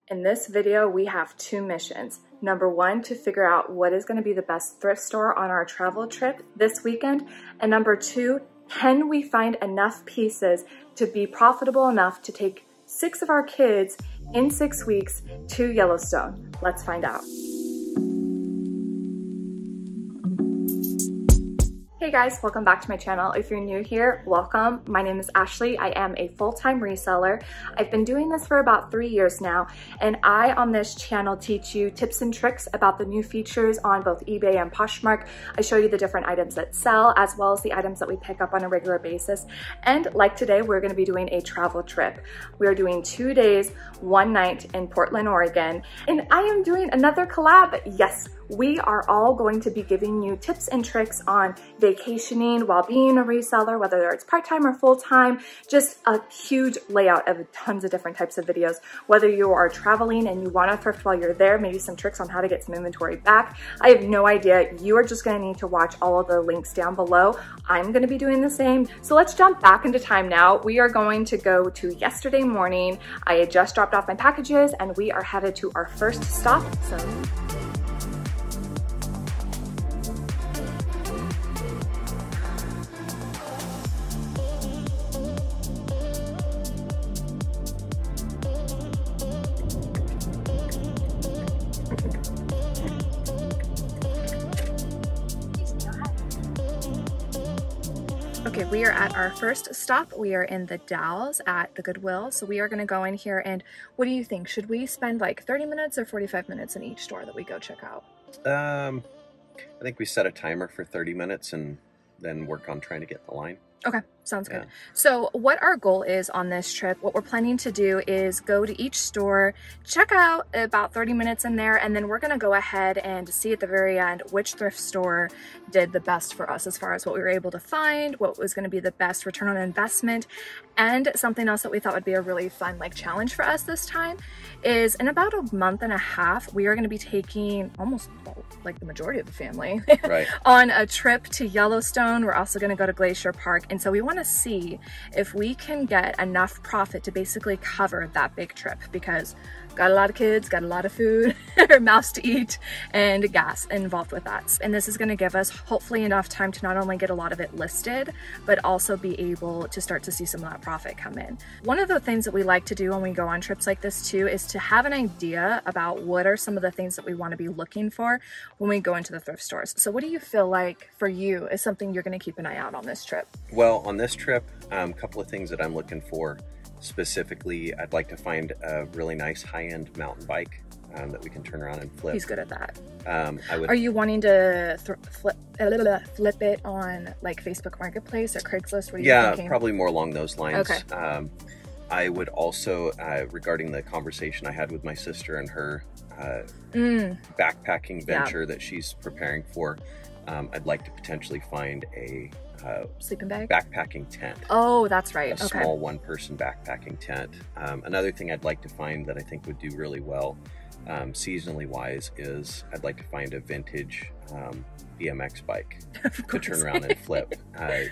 In this video, we have two missions. Number one, to figure out what is going to be the best thrift store on our travel trip this weekend. And number two, can we find enough pieces to be profitable enough to take 6 of our kids in 6 weeks to Yellowstone? Let's find out. Hey guys, welcome back to my channel. If you're new here, welcome. My name is Ashley. I am a full-time reseller. I've been doing this for about 3 years now, and I on this channel teach you tips and tricks about the new features on both eBay and POSHMARK. I show you the different items that sell, as well as the items that we pick up on a regular basis. And like today, we're gonna be doing a travel trip. We are doing 2 days, 1 night in Portland, Oregon, and I am doing another collab. Yes, we are all going to be giving you tips and tricks on vacationing while being a reseller, whether it's part-time or full-time, just a huge layout of tons of different types of videos. Whether you are traveling and you want to thrift while you're there, maybe some tricks on how to get some inventory back. I have no idea. You are just going to need to watch all of the links down below. I'm going to be doing the same. So let's jump back into time now. We are going to go to yesterday morning. I had just dropped off my packages and we are headed to our first stop. So okay, we are at our first stop. We are in the Dalles at the Goodwill. So we are going to go in here, and what do you think? Should we spend like 30 minutes or 45 minutes in each store that we go check out? I think we set a timer for 30 minutes and then work on trying to get in the line. Okay, sounds good. Yeah. So what our goal is on this trip, what we're planning to do is go to each store, check out about 30 minutes in there, and then we're gonna go ahead and see at the very end which thrift store did the best for us as far as what we were able to find, what was gonna be the best return on investment. And something else that we thought would be a really fun challenge for us this time is in about a month and a half, we are gonna be taking almost like the majority of the family right. on a trip to Yellowstone. We're also gonna go to Glacier Park. And so we wanna see if we can get enough profit to basically cover that big trip, because got a lot of kids, got a lot of food, mouths to eat, and gas involved with that. And this is gonna give us hopefully enough time to not only get a lot of it listed, but also be able to start to see some of that profit come in. One of the things that we like to do when we go on trips like this too is to have an idea about what are some of the things that we wanna be looking for when we go into the thrift stores. So what do you feel like for you is something you're gonna keep an eye out on this trip? Well, on this trip, a couple of things that I'm looking for. Specifically, I'd like to find a really nice high-end mountain bike that we can turn around and flip. He's good at that. Are you wanting to flip it on like Facebook Marketplace or Craigslist? What are you thinking? Yeah, probably more along those lines. Okay. I would also, regarding the conversation I had with my sister and her backpacking venture that she's preparing for, I'd like to potentially find a sleeping bag? Backpacking tent. Oh, that's right. A small one-person backpacking tent. Another thing I'd like to find that I think would do really well, seasonally wise, is I'd like to find a vintage BMX bike to turn around and flip.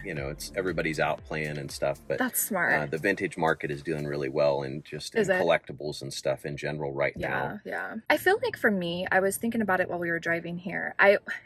You know, it's everybody's out playing and stuff, but that's smart. The vintage market is doing really well, and just in collectibles and stuff in general right now. Yeah. I feel like for me, I was thinking about it while we were driving here.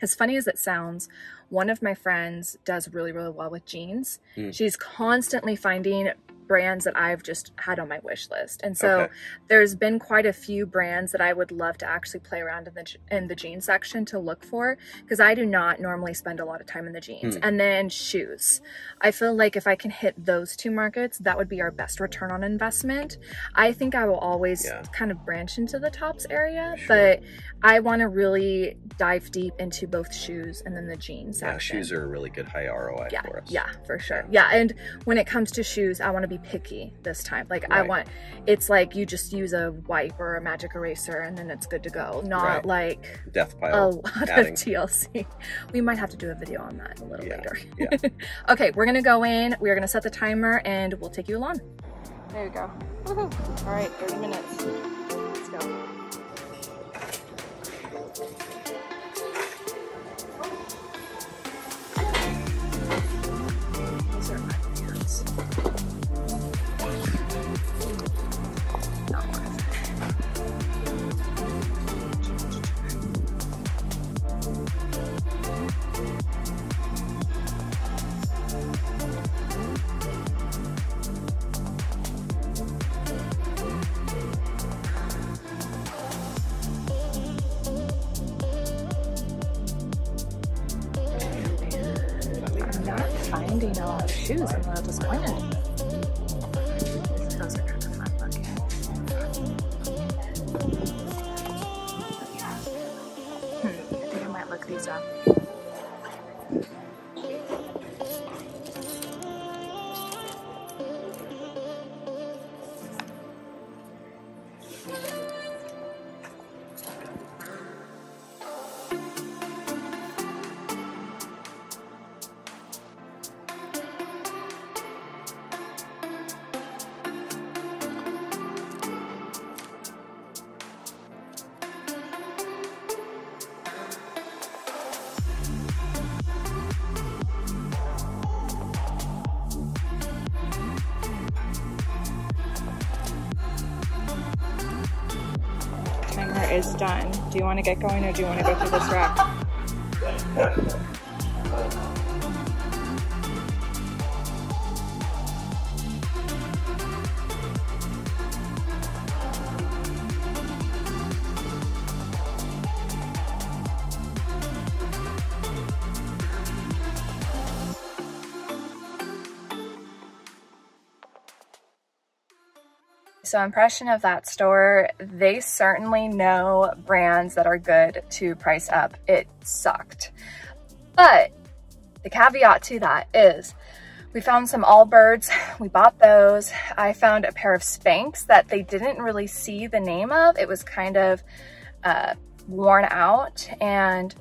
As funny as it sounds, one of my friends does really, really well with jeans. She's constantly finding brands that I've just had on my wish list. And so there's been quite a few brands that I would love to actually play around in the jeans section to look for, because I do not normally spend a lot of time in the jeans. And then shoes. I feel like if I can hit those two markets, that would be our best return on investment. I think I will always kind of branch into the tops area, but I want to really dive deep into both shoes and then the jeans section. Shoes are a really good high ROI for us. Yeah, for sure. Yeah, and when it comes to shoes, I want to be picky this time. Like it's like you just use a wipe or a magic eraser and then it's good to go. Not like death pile a lot of TLC. We might have to do a video on that a little later. Okay, we're gonna go in, we're gonna set the timer, and we'll take you along. There you go. Woohoo. All right, 30 minutes. Let's go. These are my pants. Not worth it. finding a lot of shoes. I'm a little disappointed. Those are kind of fun looking. I think I might look these up. Is done. Do you want to get going or do you want to go through this rack? So impression of that store, they certainly know brands that are good to price up. It sucked. But the caveat to that is we found some Allbirds, we bought those. I found a pair of Spanx that they didn't really see the name of. It was kind of worn out. And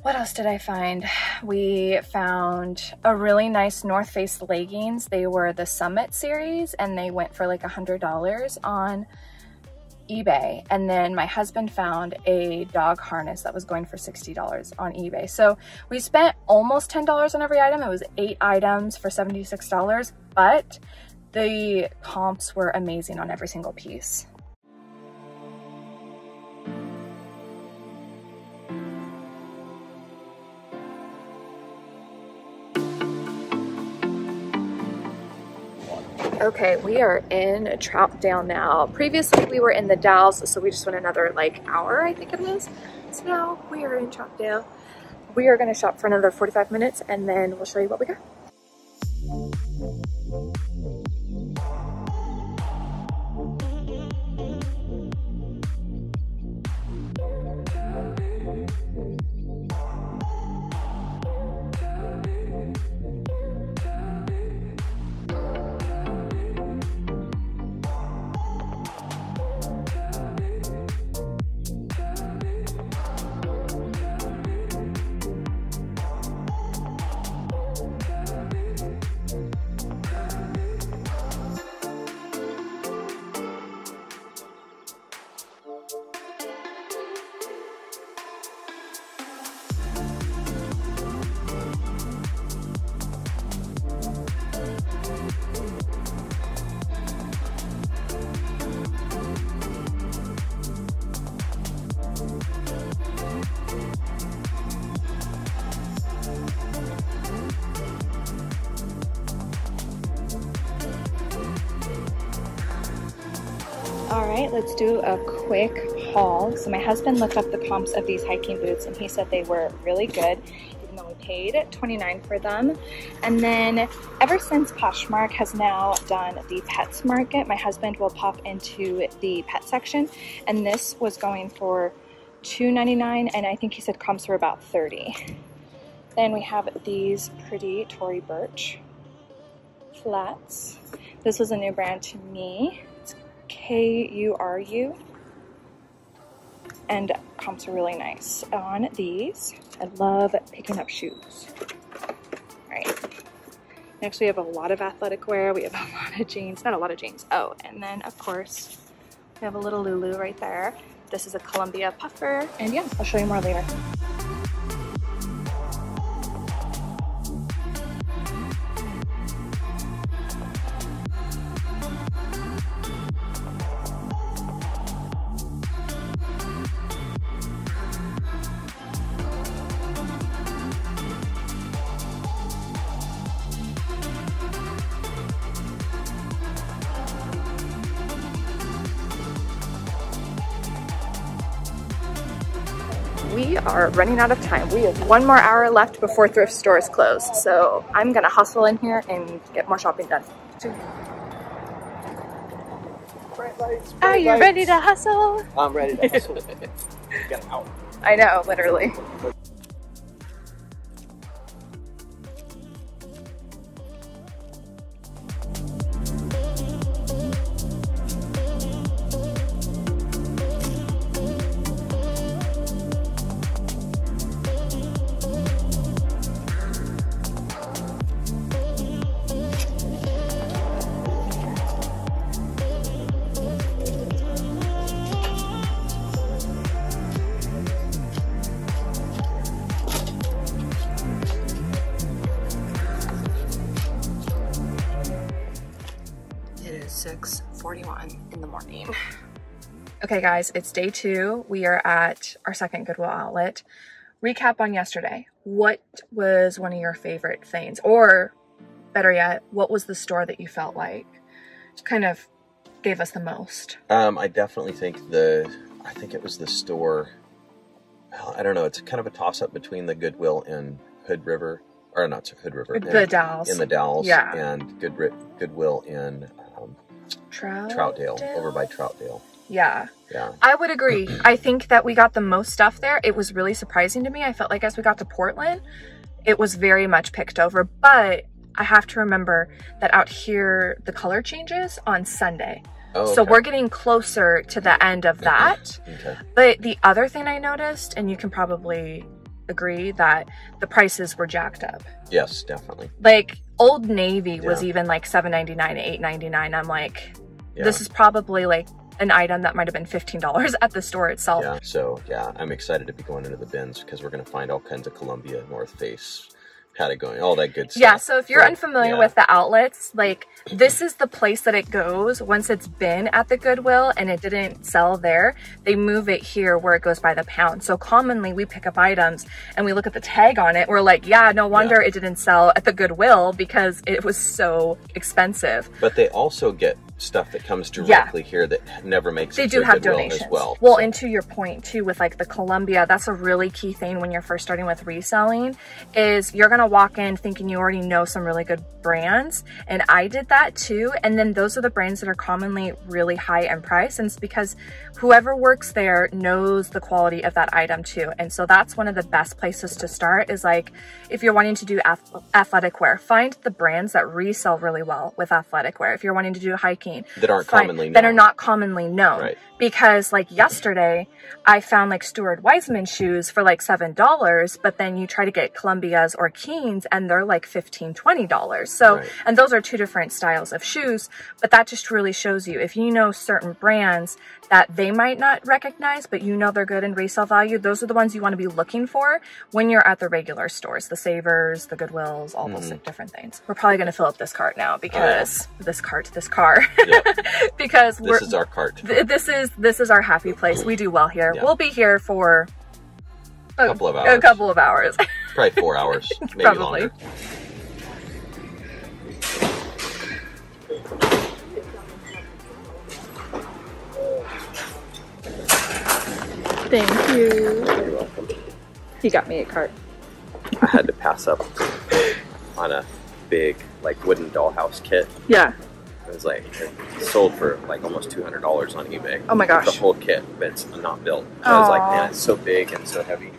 what else did I find? We found a really nice North Face leggings. They were the Summit series and they went for like $100 on eBay. And then my husband found a dog harness that was going for $60 on eBay. So we spent almost $10 on every item. It was 8 items for $76, but the comps were amazing on every single piece. Okay, we are in Troutdale now. Previously we were in the Dalles, so we just went another like hour, I think it was. So now we are in Troutdale. We are gonna shop for another 45 minutes and then we'll show you what we got. All right, let's do a quick haul. So my husband looked up the comps of these hiking boots and he said they were really good, even though we paid $29 for them. And then ever since Poshmark has now done the pets market, my husband will pop into the pet section, and this was going for $2.99, and I think he said comps were about 30. Then we have these pretty Tory Burch flats. This was a new brand to me. K-U-R-U, and comps are really nice on these. I love picking up shoes. All right, next we have a lot of athletic wear. We have a lot of jeans, not a lot of jeans. Oh, and then of course we have a little Lulu right there. This is a Columbia puffer, and yeah, I'll show you more later. we are running out of time. We have 1 more hour left before thrift stores close. So I'm gonna hustle in here and get more shopping done. Are you ready to hustle? I'm ready to hustle. Get out. I know, literally. It is 6:41 in the morning. Okay guys, it's day 2. We are at our second Goodwill outlet. Recap on yesterday. What was one of your favorite things? Or better yet, what was the store that you felt like kind of gave us the most? I definitely think I think it was the store. Well, I don't know. It's kind of a toss-up between the Goodwill in Hood River, or not Hood River. The Dalles. In the Dalles. Yeah. And Goodwill in Troutdale, over by Troutdale. Yeah. Yeah. I would agree. I think that we got the most stuff there. It was really surprising to me. I felt like as we got to Portland, it was very much picked over, but I have to remember that out here, the color changes on Sunday. Oh, okay. So we're getting closer to the end of that. Okay. But the other thing I noticed, and you can probably agree, that the prices were jacked up. Yes, definitely. Like Old Navy was even like $7.99 to $8.99. I'm like, this is probably like an item that might have been $15 at the store itself. Yeah, so yeah, I'm excited to be going into the bins because we're going to find all kinds of Columbia, North Face, Patagonia, all that good stuff. Yeah, so if you're unfamiliar with the outlets, like this is the place that it goes once it's been at the Goodwill and it didn't sell there. They move it here where it goes by the pound. So commonly we pick up items and we look at the tag on it. We're like, yeah, no wonder it didn't sell at the Goodwill because it was so expensive. But they also get stuff that comes directly here that never makes it to Goodwill donations as well. Well, and to your point too, with like the Columbia, that's a really key thing when you're first starting with reselling, is you're gonna walk in thinking you already know some really good brands, and I did that too. And then those are the brands that are commonly really high in price, and it's because whoever works there knows the quality of that item too. And so that's one of the best places to start, is like if you're wanting to do athletic wear, find the brands that resell really well with athletic wear. If you're wanting to do hiking, that aren't commonly known. That are not commonly known. Right. Because like yesterday, I found like Stuart Weitzman shoes for like $7, but then you try to get Columbias or Keens and they're like $15, $20. So, and those are two different styles of shoes, but that just really shows you, if you know certain brands that they might not recognize, but you know they're good in resale value, those are the ones you want to be looking for when you're at the regular stores, the Savers, the Goodwills, all those different things. We're probably going to fill up this cart now because this car, because this is our cart. This is our happy place. We do well here. We'll be here for a couple of hours. Probably 4 hours, maybe probably longer. Thank you. You're welcome. He got me a cart. I had to pass up on a big like wooden dollhouse kit. Yeah. It was like, it sold for like almost $200 on eBay. Oh my gosh. The whole kit, but it's not built. So I was like, man, it's so big and so heavy.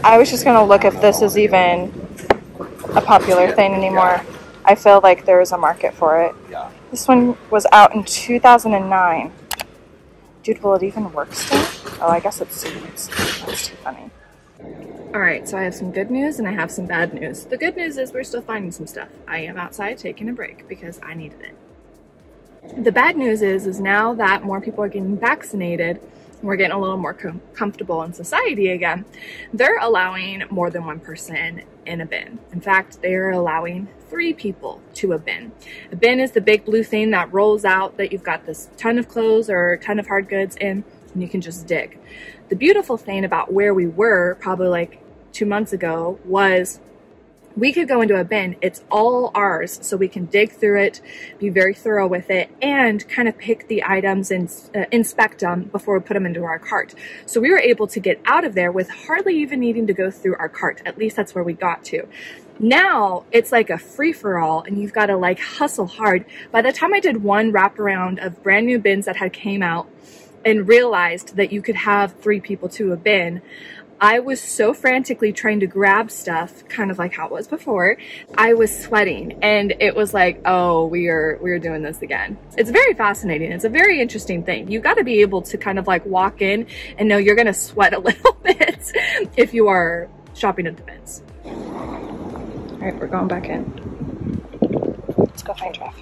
I was just gonna look if this is even a popular thing anymore. I feel like there is a market for it. Yeah. This one was out in 2009. Dude, will it even work still? Oh, I guess it's seeds. That's too funny. All right, so I have some good news and I have some bad news. The good news is we're still finding some stuff. I am outside taking a break because I needed it. The bad news is now that more people are getting vaccinated, we're getting a little more comfortable in society again, they're allowing more than one person in a bin. In fact, they're allowing 3 people to a bin. A bin is the big blue thing that rolls out that you've got this ton of clothes or a ton of hard goods in, and you can just dig. The beautiful thing about where we were probably like 2 months ago was we could go into a bin, it's all ours, so we can dig through it, be very thorough with it, and kind of pick the items and inspect them before we put them into our cart. So we were able to get out of there with hardly even needing to go through our cart. At least that's where we got to. Now it's like a free-for-all, and you've got to like hustle hard. By the time I did one wraparound of brand new bins that had came out and realized that you could have 3 people to a bin, I was so frantically trying to grab stuff, kind of like how it was before. I was sweating, and it was like, oh, we're doing this again. It's very fascinating. It's a very interesting thing. You got to be able to kind of like walk in and know you're going to sweat a little bit if you are shopping at the bins. All right, we're going back in. Let's go find Jeff.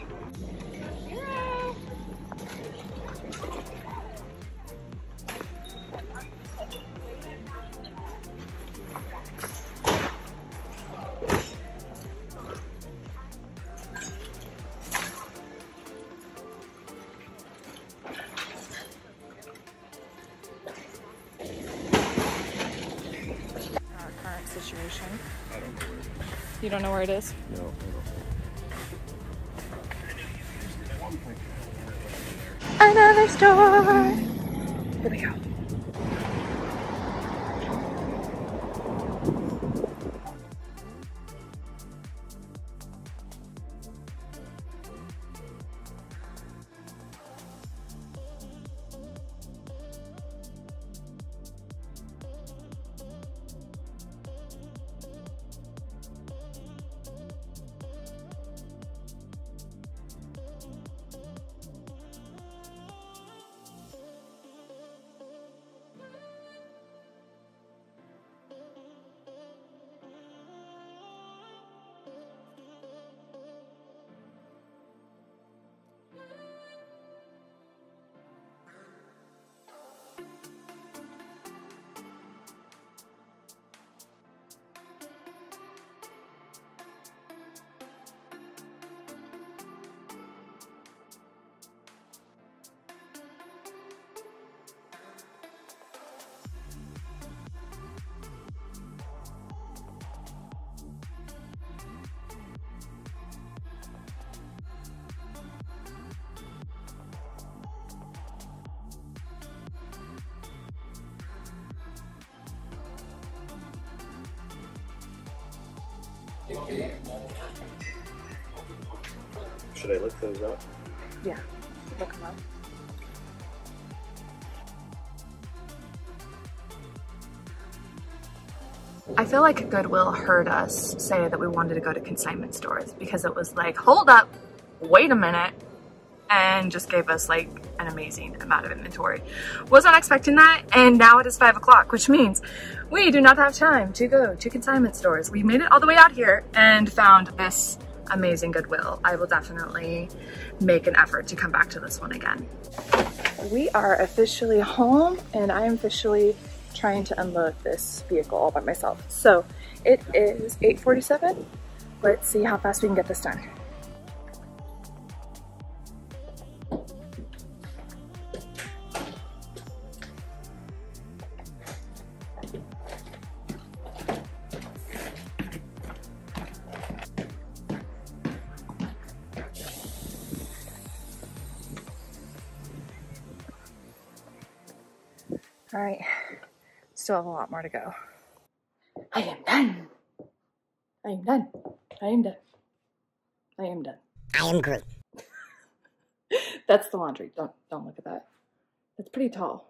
Situation. I don't know where it is. You don't know where it is? No, I don't. Another store. Here we go. Should I look those up? Yeah, look them up. I feel like Goodwill heard us say that we wanted to go to consignment stores because it was like, hold up, wait a minute, and just gave us like an amazing amount of inventory. Wasn't expecting that, and now it is 5 o'clock, which means we do not have time to go to consignment stores. We made it all the way out here and found this amazing Goodwill. I will definitely make an effort to come back to this one again. We are officially home, and I am officially trying to unload this vehicle all by myself. So it is 8:47. Let's see how fast we can get this done. All right, still have a lot more to go. I am done. I am done. I am done. I am done. I am Groot. That's the laundry. Don't look at that. It's pretty tall.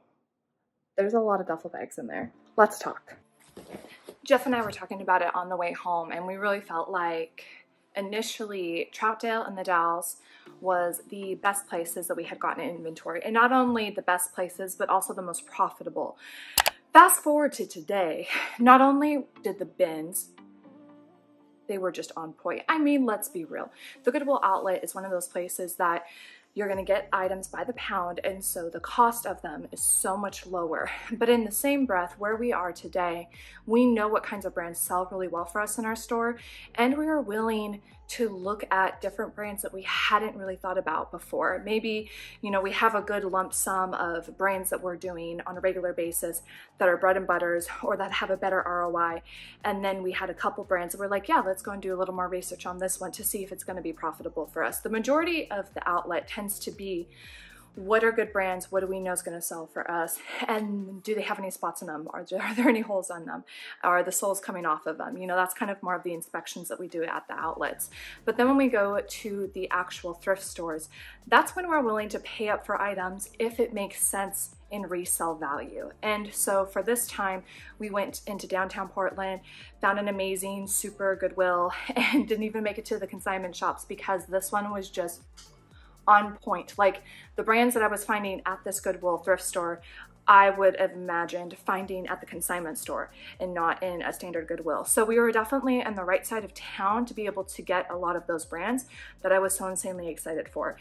There's a lot of duffel bags in there. Let's talk. Jeff and I were talking about it on the way home, and we really felt like initially Troutdale and the Dalles was the best places that we had gotten in inventory, and not only the best places but also the most profitable. Fast forward to today, not only did the bins, they were just on point. I mean, let's be real. The Goodwill outlet is one of those places that you're gonna get items by the pound, and so the cost of them is so much lower. But in the same breath, where we are today, we know what kinds of brands sell really well for us in our store, and we are willing to look at different brands that we hadn't really thought about before. Maybe, you know, we have a good lump sum of brands that we're doing on a regular basis that are bread and butters or that have a better ROI. And then we had a couple brands that we're like, yeah, let's go and do a little more research on this one to see if it's going to be profitable for us. The majority of the outlet tends to be, what are good brands? What do we know is going to sell for us? And do they have any spots in them? Are there any holes on them? Are the soles coming off of them? You know, that's kind of more of the inspections that we do at the outlets. But then when we go to the actual thrift stores, that's when we're willing to pay up for items if it makes sense in resale value. And so for this time, we went into downtown Portland, found an amazing super Goodwill, and didn't even make it to the consignment shops because this one was just on point. Like the brands that I was finding at this Goodwill thrift store, I would have imagined finding at the consignment store and not in a standard Goodwill. So we were definitely on the right side of town to be able to get a lot of those brands that I was so insanely excited for.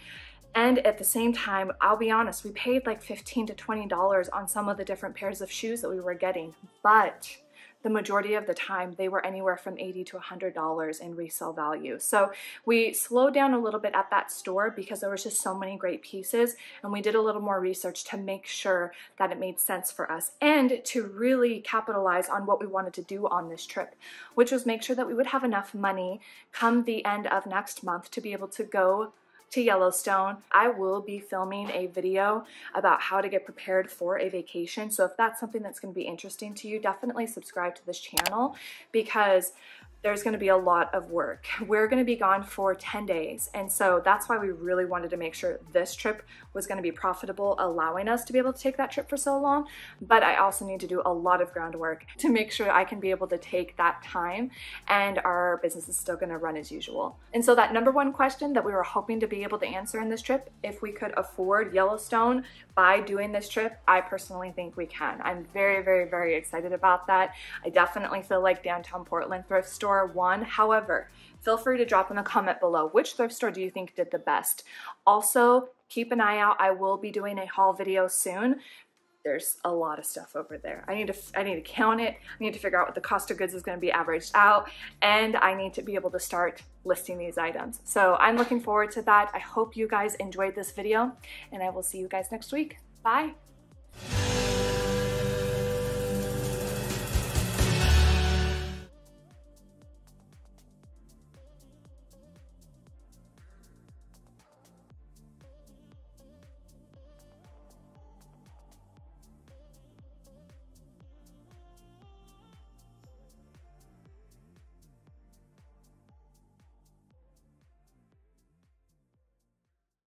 And at the same time, I'll be honest, we paid like $15 to $20 on some of the different pairs of shoes that we were getting, but the majority of the time they were anywhere from $80 to $100 in resale value. So we slowed down a little bit at that store because there was just so many great pieces, and we did a little more research to make sure that it made sense for us and to really capitalize on what we wanted to do on this trip, which was make sure that we would have enough money come the end of next month to be able to go to Yellowstone. I will be filming a video about how to get prepared for a vacation. So if that's something that's going to be interesting to you, definitely subscribe to this channel because there's going to be a lot of work. We're going to be gone for 10 days. And so that's why we really wanted to make sure this trip was going to be profitable, allowing us to be able to take that trip for so long. But I also need to do a lot of groundwork to make sure I can be able to take that time and our business is still going to run as usual. And so that number one question that we were hoping to be able to answer in this trip, if we could afford Yellowstone by doing this trip, I personally think we can. I'm very, very, very excited about that. I definitely feel like downtown Portland thrift store won. However, feel free to drop in a comment below which thrift store do you think did the best. Also, keep an eye out. I will be doing a haul video soon. There's a lot of stuff over there. I need to count it. I need to figure out what the cost of goods is going to be averaged out, and I need to be able to start listing these items. So I'm looking forward to that. I hope you guys enjoyed this video, and I will see you guys next week. Bye.